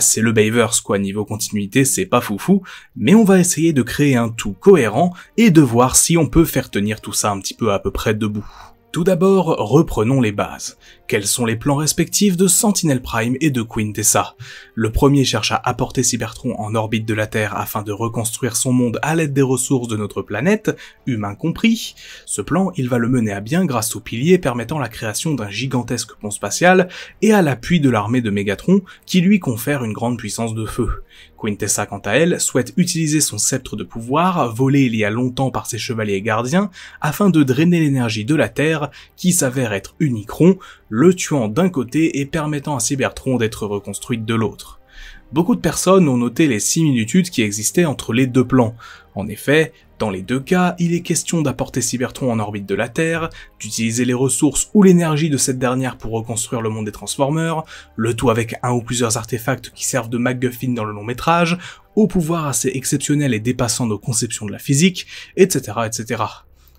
c'est le Bayverse quoi, niveau continuité c'est pas foufou, mais on va essayer de créer un tout cohérent et de voir si on peut faire tenir tout ça un petit peu à peu près debout. Tout d'abord, reprenons les bases. Quels sont les plans respectifs de Sentinel Prime et de Quintessa? Le premier cherche à apporter Cybertron en orbite de la Terre afin de reconstruire son monde à l'aide des ressources de notre planète, humains compris. Ce plan, il va le mener à bien grâce au pilier permettant la création d'un gigantesque pont spatial et à l'appui de l'armée de Mégatron qui lui confère une grande puissance de feu. Quintessa, quant à elle, souhaite utiliser son sceptre de pouvoir, volé il y a longtemps par ses chevaliers gardiens, afin de drainer l'énergie de la Terre, qui s'avère être Unicron, le tuant d'un côté et permettant à Cybertron d'être reconstruite de l'autre. Beaucoup de personnes ont noté les similitudes qui existaient entre les deux plans. En effet, dans les deux cas, il est question d'apporter Cybertron en orbite de la Terre, d'utiliser les ressources ou l'énergie de cette dernière pour reconstruire le monde des Transformers, le tout avec un ou plusieurs artefacts qui servent de MacGuffin dans le long métrage, au pouvoir assez exceptionnel et dépassant nos conceptions de la physique, etc., etc.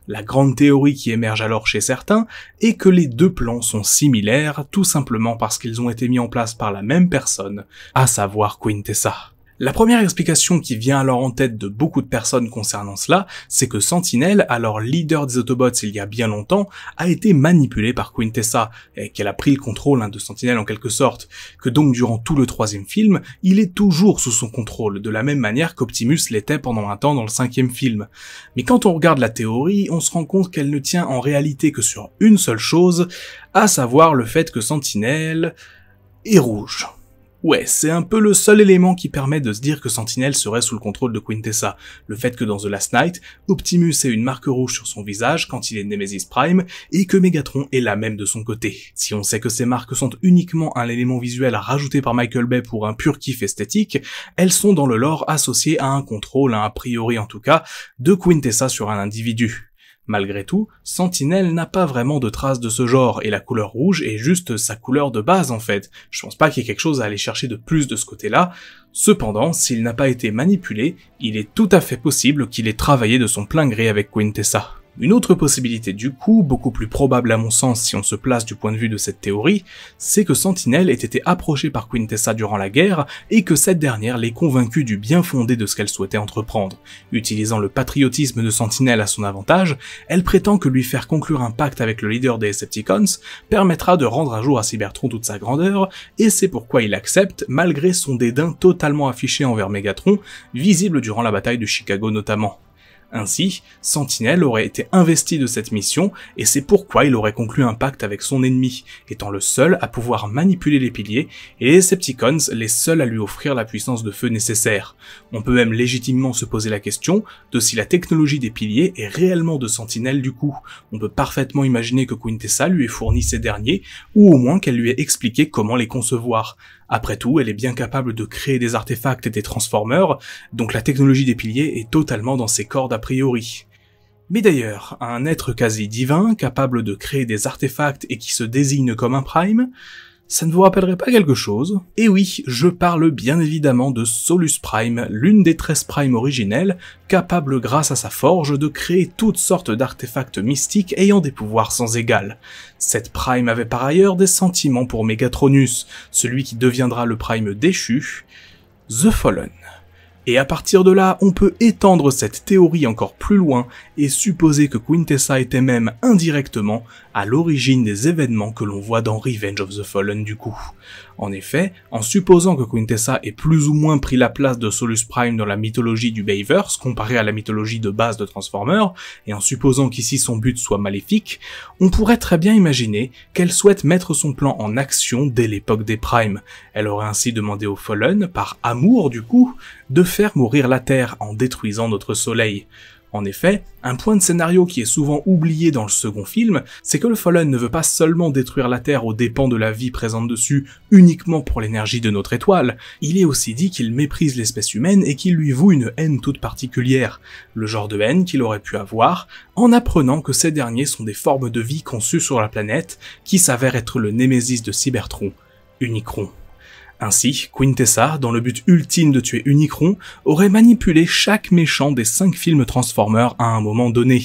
La grande théorie qui émerge alors chez certains est que les deux plans sont similaires, tout simplement parce qu'ils ont été mis en place par la même personne, à savoir Quintessa. La première explication qui vient alors en tête de beaucoup de personnes concernant cela, c'est que Sentinel, alors leader des Autobots il y a bien longtemps, a été manipulé par Quintessa, et qu'elle a pris le contrôle de Sentinel en quelque sorte, que donc durant tout le troisième film, il est toujours sous son contrôle, de la même manière qu'Optimus l'était pendant un temps dans le cinquième film. Mais quand on regarde la théorie, on se rend compte qu'elle ne tient en réalité que sur une seule chose, à savoir le fait que Sentinel est rouge. Ouais, c'est un peu le seul élément qui permet de se dire que Sentinelle serait sous le contrôle de Quintessa, le fait que dans The Last Knight, Optimus ait une marque rouge sur son visage quand il est Nemesis Prime, et que Megatron est la même de son côté. Si on sait que ces marques sont uniquement un élément visuel rajouté par Michael Bay pour un pur kiff esthétique, elles sont dans le lore associées à un contrôle, a priori en tout cas, de Quintessa sur un individu. Malgré tout, Sentinelle n'a pas vraiment de traces de ce genre, et la couleur rouge est juste sa couleur de base en fait. Je pense pas qu'il y ait quelque chose à aller chercher de plus de ce côté-là. Cependant, s'il n'a pas été manipulé, il est tout à fait possible qu'il ait travaillé de son plein gré avec Quintessa. Une autre possibilité du coup, beaucoup plus probable à mon sens si on se place du point de vue de cette théorie, c'est que Sentinelle ait été approchée par Quintessa durant la guerre et que cette dernière l'ait convaincue du bien fondé de ce qu'elle souhaitait entreprendre. Utilisant le patriotisme de Sentinelle à son avantage, elle prétend que lui faire conclure un pacte avec le leader des Decepticons permettra de rendre à jour à Cybertron toute sa grandeur, et c'est pourquoi il accepte malgré son dédain totalement affiché envers Megatron, visible durant la bataille de Chicago notamment. Ainsi, Sentinelle aurait été investi de cette mission, et c'est pourquoi il aurait conclu un pacte avec son ennemi, étant le seul à pouvoir manipuler les piliers, et les Decepticons les seuls à lui offrir la puissance de feu nécessaire. On peut même légitimement se poser la question de si la technologie des piliers est réellement de Sentinelle du coup. On peut parfaitement imaginer que Quintessa lui ait fourni ces derniers, ou au moins qu'elle lui ait expliqué comment les concevoir. Après tout, elle est bien capable de créer des artefacts et des transformers, donc la technologie des piliers est totalement dans ses cordes a priori. Mais d'ailleurs, un être quasi divin, capable de créer des artefacts et qui se désigne comme un Prime, ça ne vous rappellerait pas quelque chose? Et oui, je parle bien évidemment de Solus Prime, l'une des 13 Primes originelles, capable grâce à sa forge de créer toutes sortes d'artefacts mystiques ayant des pouvoirs sans égal. Cette Prime avait par ailleurs des sentiments pour Megatronus, celui qui deviendra le Prime déchu, The Fallen. Et à partir de là, on peut étendre cette théorie encore plus loin et supposer que Quintessa était même indirectement à l'origine des événements que l'on voit dans Revenge of the Fallen du coup. En effet, en supposant que Quintessa ait plus ou moins pris la place de Solus Prime dans la mythologie du Bayverse comparée à la mythologie de base de Transformers, et en supposant qu'ici son but soit maléfique, on pourrait très bien imaginer qu'elle souhaite mettre son plan en action dès l'époque des Primes. Elle aurait ainsi demandé aux Fallen, par amour du coup, de faire mourir la Terre en détruisant notre Soleil. En effet, un point de scénario qui est souvent oublié dans le second film, c'est que le Fallen ne veut pas seulement détruire la Terre aux dépens de la vie présente dessus uniquement pour l'énergie de notre étoile, il est aussi dit qu'il méprise l'espèce humaine et qu'il lui voue une haine toute particulière, le genre de haine qu'il aurait pu avoir en apprenant que ces derniers sont des formes de vie conçues sur la planète qui s'avèrent être le némésis de Cybertron, Unicron. Ainsi, Quintessa, dans le but ultime de tuer Unicron, aurait manipulé chaque méchant des 5 films Transformers à un moment donné.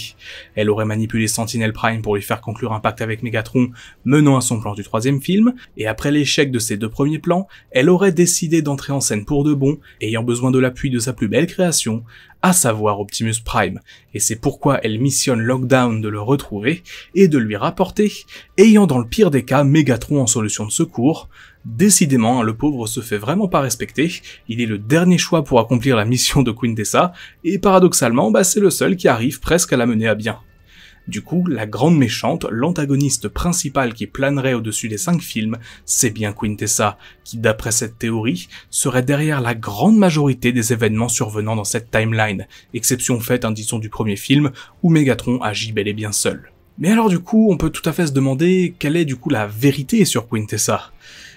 Elle aurait manipulé Sentinelle Prime pour lui faire conclure un pacte avec Megatron, menant à son plan du 3e film, et après l'échec de ses 2 premiers plans, elle aurait décidé d'entrer en scène pour de bon, ayant besoin de l'appui de sa plus belle création, à savoir Optimus Prime, et c'est pourquoi elle missionne Lockdown de le retrouver et de lui rapporter, ayant dans le pire des cas Megatron en solution de secours. Décidément, le pauvre se fait vraiment pas respecter, il est le dernier choix pour accomplir la mission de Quintessa, et paradoxalement, c'est le seul qui arrive presque à la mener à bien. Du coup, la grande méchante, l'antagoniste principale qui planerait au-dessus des 5 films, c'est bien Quintessa, qui d'après cette théorie, serait derrière la grande majorité des événements survenant dans cette timeline, exception faite, disons, du premier film, où Megatron agit bel et bien seul. Mais alors du coup, on peut tout à fait se demander quelle est du coup la vérité sur Quintessa.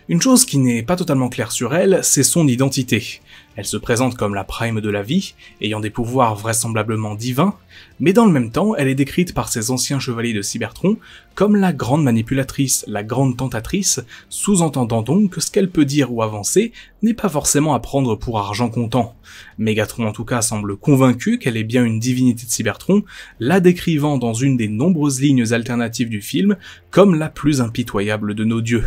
Une chose qui n'est pas totalement claire sur elle, c'est son identité. Elle se présente comme la Prime de la vie, ayant des pouvoirs vraisemblablement divins, mais dans le même temps, elle est décrite par ses anciens chevaliers de Cybertron comme la grande manipulatrice, la grande tentatrice, sous-entendant donc que ce qu'elle peut dire ou avancer n'est pas forcément à prendre pour argent comptant. Megatron en tout cas semble convaincu qu'elle est bien une divinité de Cybertron, la décrivant dans une des nombreuses lignes alternatives du film comme la plus impitoyable de nos dieux.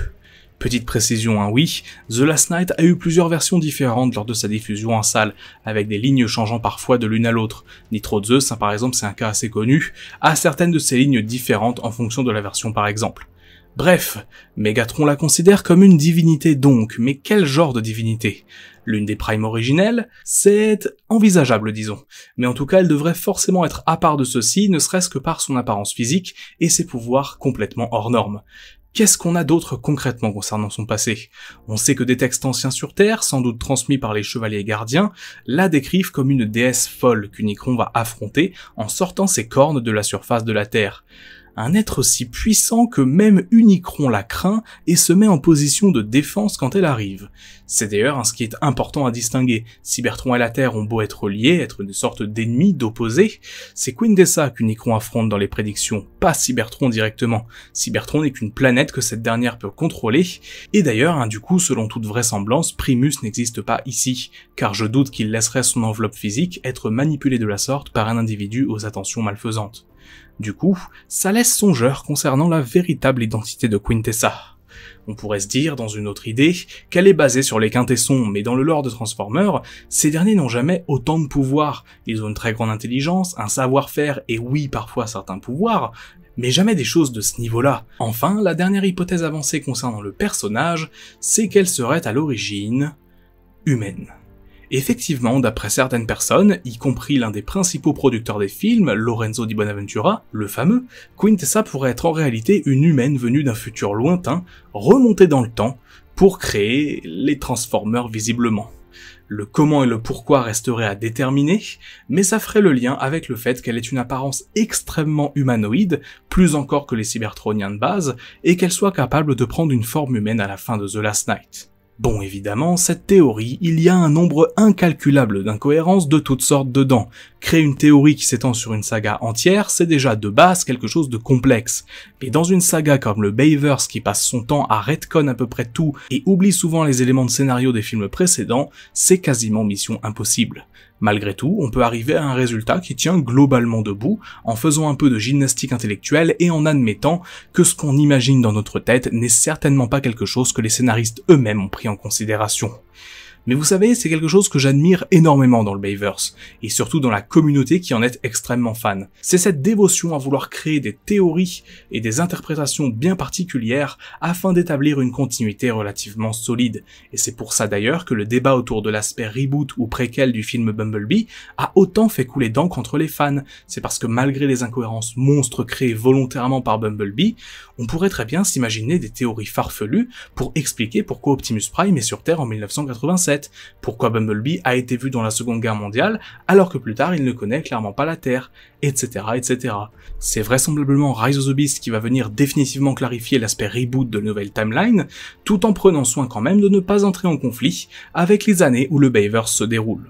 Petite précision, oui, The Last Knight a eu plusieurs versions différentes lors de sa diffusion en salle, avec des lignes changeant parfois de l'une à l'autre. Nitro Zeus, par exemple, c'est un cas assez connu, a certaines de ces lignes différentes en fonction de la version par exemple. Bref, Megatron la considère comme une divinité donc, mais quel genre de divinité? L'une des primes originelles, c'est envisageable disons, mais en tout cas elle devrait forcément être à part de ceci, ne serait-ce que par son apparence physique et ses pouvoirs complètement hors normes. Qu'est-ce qu'on a d'autre concrètement concernant son passé? On sait que des textes anciens sur Terre, sans doute transmis par les chevaliers gardiens, la décrivent comme une déesse folle qu'Unicron va affronter en sortant ses cornes de la surface de la Terre. Un être si puissant que même Unicron la craint et se met en position de défense quand elle arrive. C'est d'ailleurs ce qui est important à distinguer. Cybertron et la Terre ont beau être liés, être une sorte d'ennemis, d'opposés, c'est Quintessa qu'Unicron affronte dans les prédictions, pas Cybertron directement. Cybertron n'est qu'une planète que cette dernière peut contrôler, et d'ailleurs, du coup, selon toute vraisemblance, Primus n'existe pas ici, car je doute qu'il laisserait son enveloppe physique être manipulée de la sorte par un individu aux attentions malfaisantes. Du coup, ça laisse songeur concernant la véritable identité de Quintessa. On pourrait se dire, dans une autre idée, qu'elle est basée sur les quintessons, mais dans le lore de Transformers, ces derniers n'ont jamais autant de pouvoir. Ils ont une très grande intelligence, un savoir-faire, et oui, parfois certains pouvoirs, mais jamais des choses de ce niveau-là. Enfin, la dernière hypothèse avancée concernant le personnage, c'est qu'elle serait à l'origine humaine. Effectivement, d'après certaines personnes, y compris l'un des principaux producteurs des films, Lorenzo Di Bonaventura, le fameux, Quintessa pourrait être en réalité une humaine venue d'un futur lointain, remontée dans le temps, pour créer les Transformers visiblement. Le comment et le pourquoi resteraient à déterminer, mais ça ferait le lien avec le fait qu'elle ait une apparence extrêmement humanoïde, plus encore que les Cybertroniens de base, et qu'elle soit capable de prendre une forme humaine à la fin de The Last Knight. Bon, évidemment, cette théorie, il y a un nombre incalculable d'incohérences de toutes sortes dedans. Créer une théorie qui s'étend sur une saga entière, c'est déjà de base quelque chose de complexe. Mais dans une saga comme le Bayverse qui passe son temps à retcon à peu près tout et oublie souvent les éléments de scénario des films précédents, c'est quasiment mission impossible. Malgré tout, on peut arriver à un résultat qui tient globalement debout, en faisant un peu de gymnastique intellectuelle et en admettant que ce qu'on imagine dans notre tête n'est certainement pas quelque chose que les scénaristes eux-mêmes ont pris en considération. Mais vous savez, c'est quelque chose que j'admire énormément dans le Bayverse, et surtout dans la communauté qui en est extrêmement fan. C'est cette dévotion à vouloir créer des théories et des interprétations bien particulières afin d'établir une continuité relativement solide. Et c'est pour ça d'ailleurs que le débat autour de l'aspect reboot ou préquel du film Bumblebee a autant fait couler d'encre entre les fans. C'est parce que malgré les incohérences monstres créées volontairement par Bumblebee, on pourrait très bien s'imaginer des théories farfelues pour expliquer pourquoi Optimus Prime est sur Terre en 1987. Pourquoi Bumblebee a été vu dans la Seconde Guerre mondiale alors que plus tard il ne connaît clairement pas la Terre, etc. etc. C'est vraisemblablement Rise of the Beast qui va venir définitivement clarifier l'aspect reboot de la nouvelle timeline, tout en prenant soin quand même de ne pas entrer en conflit avec les années où le Bayverse se déroule.